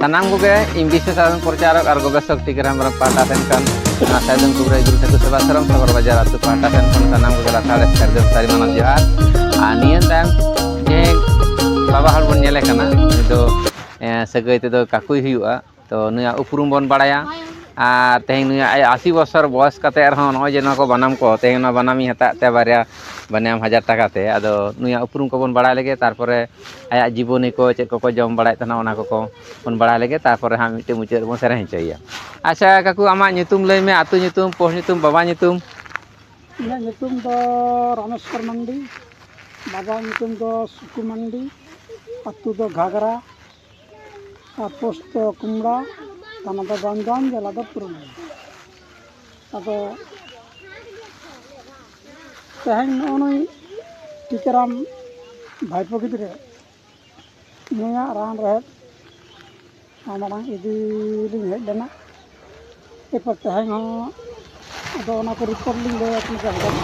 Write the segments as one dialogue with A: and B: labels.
A: sanam ko ge English saran percarak ar gobesok tigram bar pata sen kan saidun kubrai guru teku seba saram sabar bajar atu pata sen kon sanam ko la sare sardem sari manam jihar anian tam je baba hal bon nyele kana itu sagai te do kakui huyuga to nuya uprum bon badaya আর তেহেং নুয়া 80 বছর বয়স কাতে আরহন নয় যে নকো বানাম কো তেহেং না বানামি হাতা তে বারিয়া বানাম 1000 টাকা তে আদো নুয়া উপরুম কো বন বাড়াই লেগে তারপরে আয়া জীবনী কো চেক কো জম বাড়াই তনা ওনা কো বন বাড়াই লেগে তারপরে হাম মিটে মুচে বন সেরা হিচইয়া আচ্ছা কাকু আমা nyutum লই মে আতু nyutum পোস nyutum বাবা nyutum
B: ᱤᱧᱟᱹᱜ ᱧᱩᱛᱩᱢ ᱫᱚ ᱨᱟᱢᱮᱥᱣᱚᱨ ᱢᱟᱱᱰᱤ ᱵᱟᱵᱟ ᱧᱩᱛᱩᱢ ᱫᱚ ᱥᱩᱠᱩ ᱢᱟᱱᱰᱤ ᱟᱛᱩ ᱫᱚ ᱜᱷᱟᱜᱽᱨᱟ ᱟᱨ ᱯᱳᱥᱴ ᱫᱚ ᱠᱩᱢᱲᱟ ᱛᱷᱟᱱᱟ ᱫᱚ ᱵᱟᱱᱡᱟᱱ ᱡᱮᱞᱟ ᱫᱚ ᱯᱩᱨᱩᱞᱤᱭᱟᱹ ᱟᱫᱚ ᱛᱮᱦᱮᱧ ᱱᱚᱜᱼᱚ ᱱᱩᱭ ᱴᱤᱠᱟᱹᱨᱟᱢ ᱵᱷᱟᱭᱯᱳ ᱜᱤᱫᱽᱨᱟᱹ ᱱᱩᱭᱟᱜ ᱨᱟᱱ ᱨᱮᱦᱮᱫ ᱢᱟᱲᱟᱝ ᱤᱫᱤᱞᱤᱧ ᱦᱮᱡ ᱞᱮᱱᱟ ᱮᱨᱯᱚᱨ ᱛᱮᱦᱮᱧ ᱦᱚᱸ ᱟᱫᱚ ᱚᱱᱟ ᱠᱚ ᱨᱤᱯᱳᱨᱴ ᱞᱤᱧ ᱞᱟᱹᱭ ᱟᱹᱠᱤᱱ ᱠᱟᱱ ᱛᱟᱦᱮᱸᱫ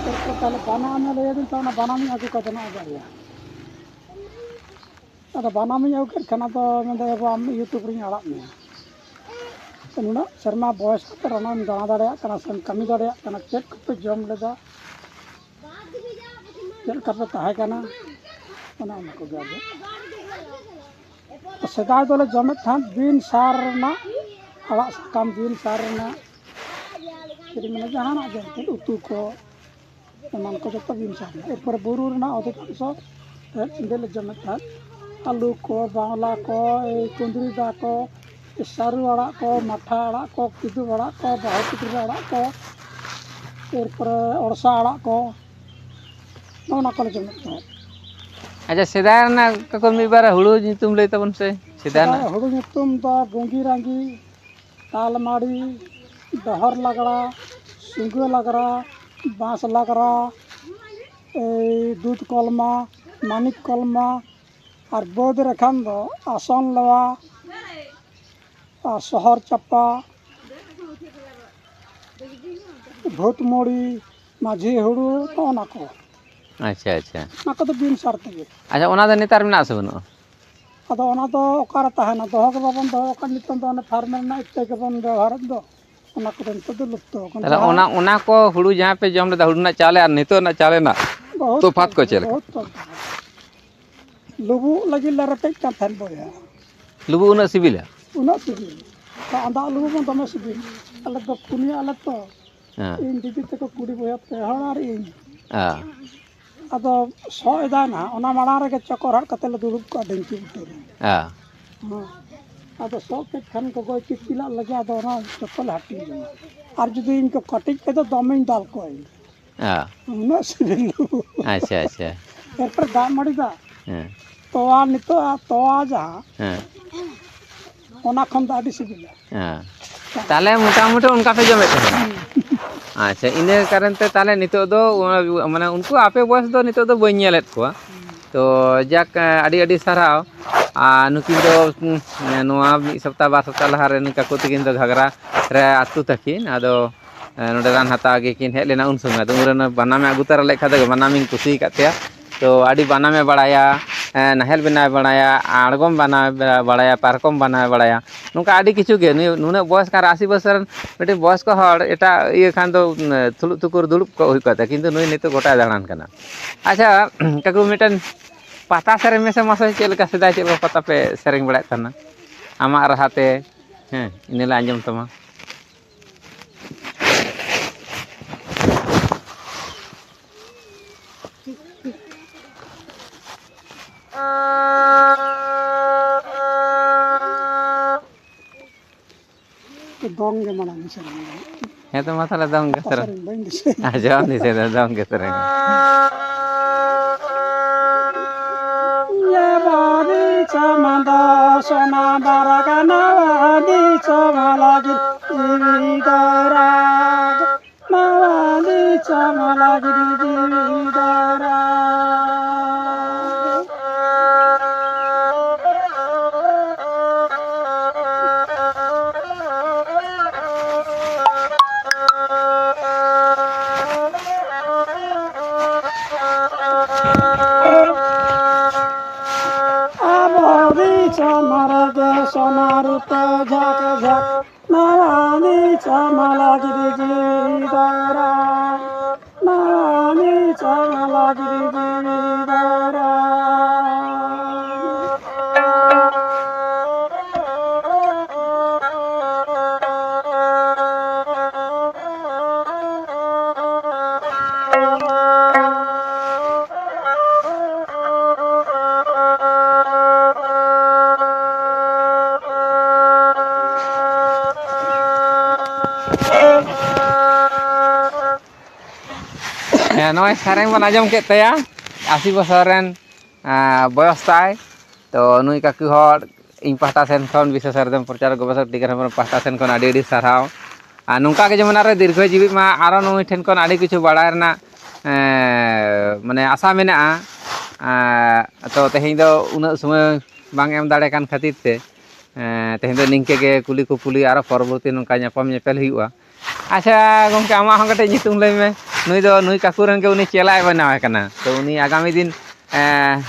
B: ᱮᱨᱯᱚᱨ ᱛᱟᱦᱞᱮ ᱵᱟᱱᱟᱢᱮ ᱞᱟᱹᱭ ᱟᱹᱫᱤᱧ ᱛᱚ ᱚᱱᱟ ᱵᱟᱱᱟᱢᱤᱧ ᱟᱹᱜᱩ ᱠᱟᱛᱮ ᱱᱚᱜᱼᱚᱭ ᱵᱟᱨᱭᱟ ᱟᱫᱚ ᱵᱟᱱᱟᱢᱤᱧ ᱟᱹᱜᱩ ᱠᱮᱫ ᱠᱷᱟᱱ ᱟᱫᱚ ᱢᱮᱱᱫᱟ ᱮᱵᱚ ᱟᱢ ᱤᱭᱩᱴᱩᱵᱽ ᱨᱤᱧ ᱟᱲᱟᱜ ᱢᱮᱭᱟ ᱱᱩᱱᱟᱹᱜ ᱥᱮᱨᱢᱟ ᱵᱚᱭᱮᱥ ᱠᱟᱛᱮ ᱚᱱᱟᱢ ᱫᱟᱬᱟ ᱫᱟᱲᱮᱭᱟᱜ ᱠᱟᱱᱟ ᱥᱮᱢ ᱠᱟᱹᱢᱤ ᱫᱟᱲᱮᱭᱟᱜ ᱠᱟᱱᱟ ᱪᱮᱫ ᱠᱚᱯᱮ ᱡᱚᱢ ᱞᱮᱫᱟ ᱪᱮᱫ ᱞᱮᱠᱟ ᱯᱮ ᱛᱟᱦᱮᱸ ᱠᱟᱱᱟ ᱚᱱᱟ ᱠᱚᱜᱮ ᱟᱫᱚ ᱥᱮᱫᱟᱭ ᱫᱚᱞᱮ ᱡᱚᱢᱮᱫ ᱛᱟᱦᱮᱸᱫ ᱵᱤᱱ ᱥᱟᱨ ᱨᱮᱱᱟᱜ ᱟᱲᱟᱜ ᱥᱟᱠᱟᱢ ᱵᱤᱱ ᱥᱟᱨ ᱨᱮᱱᱟᱜ ᱢᱟᱱᱮ ᱡᱟᱦᱟᱱᱟᱜ ᱡᱚᱢ ᱩᱛᱩ ᱠᱚ ᱮᱢᱟᱱ ᱠᱚ ᱡᱚᱛᱚ ᱵᱤᱱ ᱥᱟᱨ ᱨᱮᱱᱟᱜ ᱮᱨᱯᱚᱨᱮ ᱵᱩᱨᱩ ᱨᱮᱱᱟᱜ ᱚᱫᱷᱤᱠᱟᱝᱥᱚ ᱞᱮ ᱡᱚᱢᱮᱫ ᱛᱟᱦᱮᱸᱫ আলু কো বাংলা কো এই কুঁদরি দা কো সারু আড়াগ কো মাঠা আড়াগ কো কিদু আড়াগ কো বাহুপুত্রি আড়াগ কো এরপরে অরসা আড়াগ কো ᱱᱚᱜᱼᱚ ᱠᱚᱞᱮ ᱡᱚᱢᱮᱫ ᱛᱟᱦᱮᱸᱫ
A: আচ্ছা সেদাই না কাকু মিবার হুড়ু nyutum লই তাবন সে সেদাই না
B: ᱦᱩᱲᱩ ᱧᱩᱛᱩᱢ ᱫᱚ ᱜᱩᱸᱜᱤ ᱨᱟᱸᱜᱤ ᱛᱟᱞᱢᱟᱲি ᱰᱚᱦᱚᱨ ᱞᱟᱜᱲᱟ ᱥᱩᱸᱜᱟᱹ ᱞᱟᱜᱲᱟ ᱵᱟᱸᱥ ᱞᱟᱜᱲᱟ এই দুধ কলমা মানিক কলমা আর বৌদ্ধ রেখান দো আসন লওয়া আর শহর চাপা ভূতমড়ি মাঝি হুড়ু ᱚᱱᱟ ᱠᱚ
A: আচ্ছা আচ্ছা
B: ᱚᱱᱟ ᱠᱚᱫᱚ ᱵᱤᱱ ᱥᱟᱨ ᱛᱮᱜᱮ
A: আচ্ছা ওনা দে নেতার মেনা আছে বনো
B: ᱟᱫᱚ ᱚᱱᱟ ᱫᱚ ᱚᱠᱟᱨᱮ ᱛᱟᱦᱮᱱᱟ ᱫᱚᱦᱚ ᱜᱮ ᱵᱟᱵᱚᱱ ᱫᱚᱦᱚ ᱟᱠᱟᱫ ᱱᱤᱛᱚᱝ ᱫᱚ ᱚᱱᱮ ᱯᱷᱟᱨᱢ ᱨᱮᱱᱟᱜ ᱤᱛᱟᱹ ᱜᱮᱵᱚᱱ ᱵᱮᱵᱚᱦᱟᱨᱮᱫ ᱫᱚ ᱚᱱᱟ ᱠᱚᱫᱚ ᱱᱤᱛᱚᱜ ᱫᱚ ᱞᱩᱯᱛᱚ ᱟᱠᱟᱱᱟ
A: তাহলে ওনা কো হুড়ু যাহা পে জম লেদা হুড়ু না চালে আর নিতো না চালে না তোফাত কো চেল
B: ᱞᱩᱵᱩᱜ ᱞᱟᱹᱜᱤᱫ ᱞᱮ ᱨᱮᱯᱮᱡ ᱠᱟᱱ ᱛᱟᱦᱮᱱ ᱵᱚᱭᱦᱟ
A: লুবু উনা সিবিলা
B: ᱩᱱᱟᱹᱜ ᱥᱤᱵᱤᱞ ᱟᱸᱫᱟᱜ ᱞᱩᱵᱩᱜ ᱦᱚᱸ ᱫᱚᱢᱮ ᱥᱤᱵᱤᱞ ᱟᱞᱮ ᱫᱚ ᱯᱩᱱᱭᱟᱹ ᱟᱞᱮ ᱛᱚ ᱤᱧ ᱫᱤᱫᱤ ᱛᱟᱠᱚ ᱠᱩᱲᱤ ᱵᱚᱭᱦᱟ 2 ᱦᱚᱲ ᱟᱨ ᱤᱧ ᱟᱫᱚ ᱥᱚ ᱮᱫᱟᱭᱱᱟ ᱚᱱᱟ ᱢᱟᱲᱟᱝ ᱨᱮᱜᱮ ᱪᱚᱠᱚᱨ ᱦᱟᱴ ᱠᱟᱛᱮ ᱞᱮ ᱫᱩᱲᱩᱵ ᱠᱚᱜᱼᱟ ᱰᱷᱤᱝᱠᱤ ᱵᱩᱴᱟᱹ ᱨᱮ ᱟᱫᱚ ᱥᱚ ᱠᱮᱫ ᱠᱷᱟᱱ ᱜᱚᱜᱚᱭ ᱪᱤᱯᱤᱞᱟᱜ ᱞᱟᱹᱜᱤᱫ ᱟᱫᱚ ᱚᱱᱟ ᱡᱚᱛᱚ ᱞᱮ ᱦᱟᱹᱴᱤᱧ ᱡᱚᱝᱟ ᱟᱨ ᱡᱩᱫᱤ ᱤᱧ ᱠᱚ ᱠᱟᱹᱴᱤᱡ ᱠᱮᱫᱟ ᱫᱚᱢᱮᱧ ᱫᱟᱞ ᱠᱚᱣᱟ ᱤᱧ ᱩᱱᱟᱹᱜ ᱥᱤᱵᱤᱞ
A: আচ্ছা আচ্ছা
B: এরপরে দাগ মাড়ি দা তোয়া নিতোᱜ তোয়া যাহা ᱚᱱᱟ ᱠᱷᱚᱱ ᱫᱚ ᱟᱹᱰᱤ ᱥᱤᱵᱤᱞᱟ
A: তাহলে মোটামুটি উনকা পে জমে আচ্ছা ইনে কারণ তে তাহলে নিতো দো মানে উনকু আপে বয়স দো নিতো দো বই ñelet কোয়া তো যাক আডি আডি সারাও নুকিন দো নোয়া মি সপ্তাহ বা সপ্তাহ লাহারে নুকা কো তিকিন দো ঘাগরা রে আতু তাকিন আদো নোডে রান হাতা গে কিন হেজ লেনা উন সময় তো উরেন বানামে আগু তারা লেখা দে বানামিং কুসি কাতেয়া তো আডি বানামে বাড়ায়া নাহেল বেনা বাড়ায়া আড়গম বানা বাড়ায়া পারকম বানা বাড়ায়া নুকা আডি কিছু গে নুনে বয়স কার 80 বছর মিটি বয়স কো হড় এটা ইয়ে খান দো থুলু তুকুর দুলুপ কো হুই কাতে কিন্তু নুই নিতো গোটা দাঁড়ান কানা আচ্ছা কাকু মিটেন পাতা সেরে মেসে মাসে চে লেকা সেদাই চে পাতা পে সেরেং বড়ায় তানা আমা রাহাতে হ্যাঁ ইনেলা আঞ্জম তমা
B: dong ge mana bisa
A: হ্যাঁ তো মাথালে দম গে সেরে
B: bain dise
A: আচ্ছা দিছে দম গে সেরে
B: ya badi chamanda sona baragana badi chamalagi dividarag mawadi chamalagi dividarag রে সোনার তো ঝাঁক ঝাঁক নারানি চামালা গিরি জিদারা নারানি চামালা গিরি জিদারা
A: नॉय सेरेंग बन आजम के तया 80 बছর रेन बयस ताय तो नुई काकू हर इन पाहटा सेन खन विशेष एकदम प्रचार गवेषक टिकर पाहटा सेन खन आडी आडी साराव आ नुका के जेमन आरो दीर्घ जीवी मा आरो नुई ठेन खन आडी किछु बाडाय रना माने आशा मेना तो तेहें दो उना समय बांग एम दाड़े कान खातिर ते तेहें दो निंके के कुली को पुली आरो परवर्ती नुका न्यापाम न्यापेल हुआ अच्छा गंके आमा हं कटे नितुम लई में नुई काकू रन के उनी चेलाय बनावे कना तो उनी आगामी दिन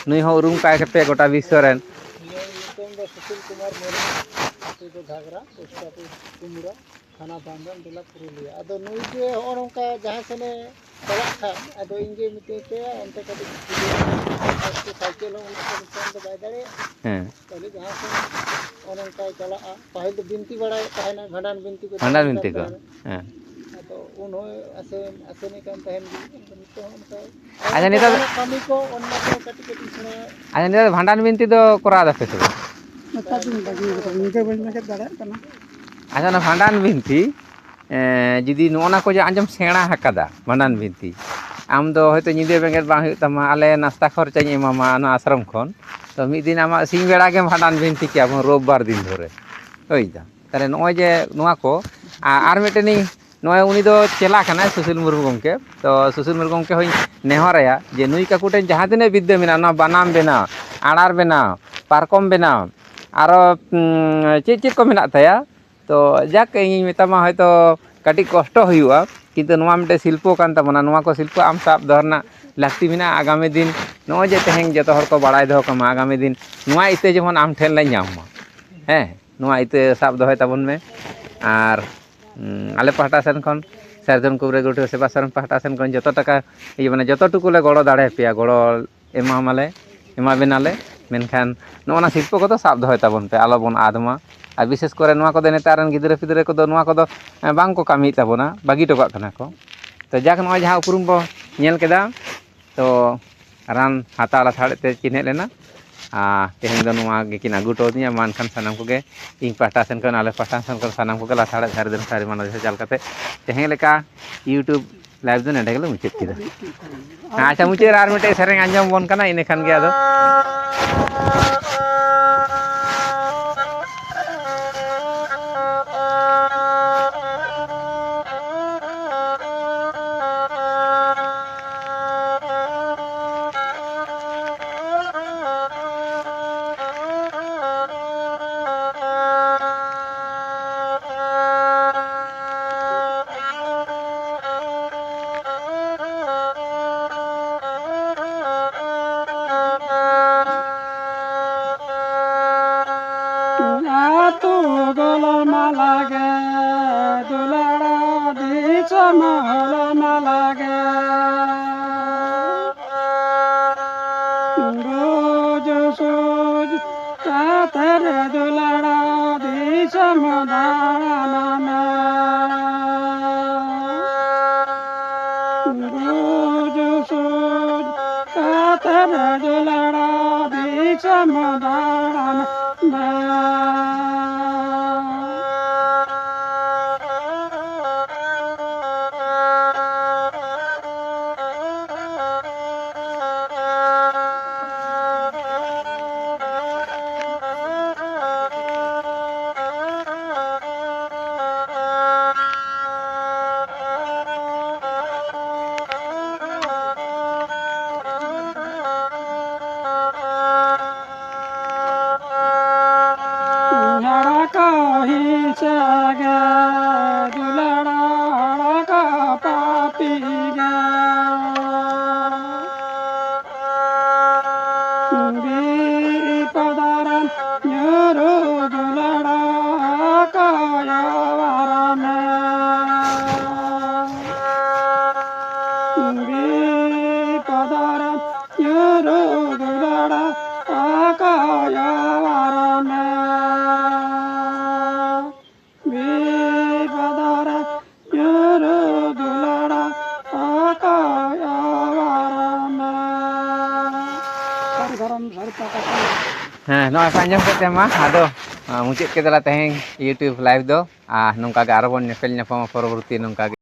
A: नुई हो उरुम काय के गोटा विश्व रेन
B: सुशील कुमार मोरे तो घागरा पोस्ट ऑफिस कुमुरा थाना बांधन जिला पुरुलिया अदो नुई के और उनका जहां से ने चला था अदो इंगे मिटे पे अंत कभी साइकिल उनका निशान तो बायदारे हैं पहले जहां से और उनका चला पहले तो बिनती बड़ा कहना भंडान बिनती को
A: हैं
B: तो उन्होंने ऐसे नहीं काम पहन तो उनका
A: अच्छा नेता
B: कमी को उनका कटी कटी सुना
A: अच्छा नेता भंडान बिनती तो करा दे पे
B: नेता दिन लगी तो निके बन में के दाड़ा कना
A: अच्छा ना भंडान बिनती जुदी नोना को जे आंजम सेणा हकादा भंडान बिनती आम दो होयतो निदे बेंगेट बांग हुई तमा आले नास्ता खर्चाኝ एमामा ना आश्रम खन तो मिद दिन आमा सिंह बेड़ा के भंडान बिनती के अब रविवार दिन धरे होइदा ताले नय जे नोआ को आर मिटेनी नय उनी दो चेला कना सुशील मुर्मू गमके तो सुशील मुर्मू गमके होई नेहरया जे नुई काकू टेन जहां तिने विद्या मेना ना बानाम बेना आड़ार बेना पारकम बेना आरो चेक चेक को मेना ताया तो जाक इन मेतामा हयतो काटी कष्ट हुआ किंतु नोआ मिटे शिल्पो कान तबना नोआ को शिल्प आम साब दहरना लाक्ति मेना आगामी दिन नो जे तेहें जतो हर को बाड़ाय दो कमा आगामी दिन नोआ इते जेमन आम ठेन लै ᱧᱟᱢᱟ हैं नोआ इते साब दोहय ताबन में आर आले पाहटा सेन खन सारजन कुबरे गोटे सेवा सरन पाहटा सेन खन जतो टाका ये माने जतो टुकुले गड़ो दाड़े पेया गड़ो एमा माले एमा बेनाले मेनखान नोना शिल्प को तो साब दोहय ताबन पे आलो बन आदमा और विशेष करे नोआ को नेतारन गिद्रे फिद्रे को नोआ को बांग को कामी ताबोना बागी टोका कना को तो जाक नोआ जहां उपरुम बो नेल केदा तो रान हाता लाथाड़े ते चिन्हे लेना तेहें दो नोआ गे किन आगु टोदिया मानखान सानाम को गे इन पाहटा सेन खन आले पाहटा सेन खन सानाम को गे लाथाड़े धारे दिन सारी मानो जैसे चाल कते तेहें लेका यूट्यूब लाइव दो नेडे गेले मुचाद किदा अच्छा मुचाद आर मिटे सेरेंग आंजम बोन कना इने खान गे आदो ᱦᱮᱸ ᱱᱚᱜᱼᱚᱭ ᱯᱮ ᱟᱸᱡᱚᱢ ᱠᱮᱫ ᱛᱮ ᱢᱟ ᱟᱫᱚ ᱢᱩᱪᱟᱹᱫ ᱠᱮᱫᱟᱞᱮ ᱛᱮᱦᱮᱧ ᱤᱭᱩᱴᱩᱵᱽ ᱞᱟᱭᱤᱵᱷ ᱫᱚ ᱟᱨ ᱱᱚᱝᱠᱟ ᱜᱮ ᱟᱨᱚ ᱵᱚᱱ ᱧᱮᱯᱮᱞ ᱧᱟᱯᱟᱢᱟ ᱯᱚᱨᱚᱵᱚᱨᱛᱤ ᱱᱚᱝᱠᱟ ᱜᱮ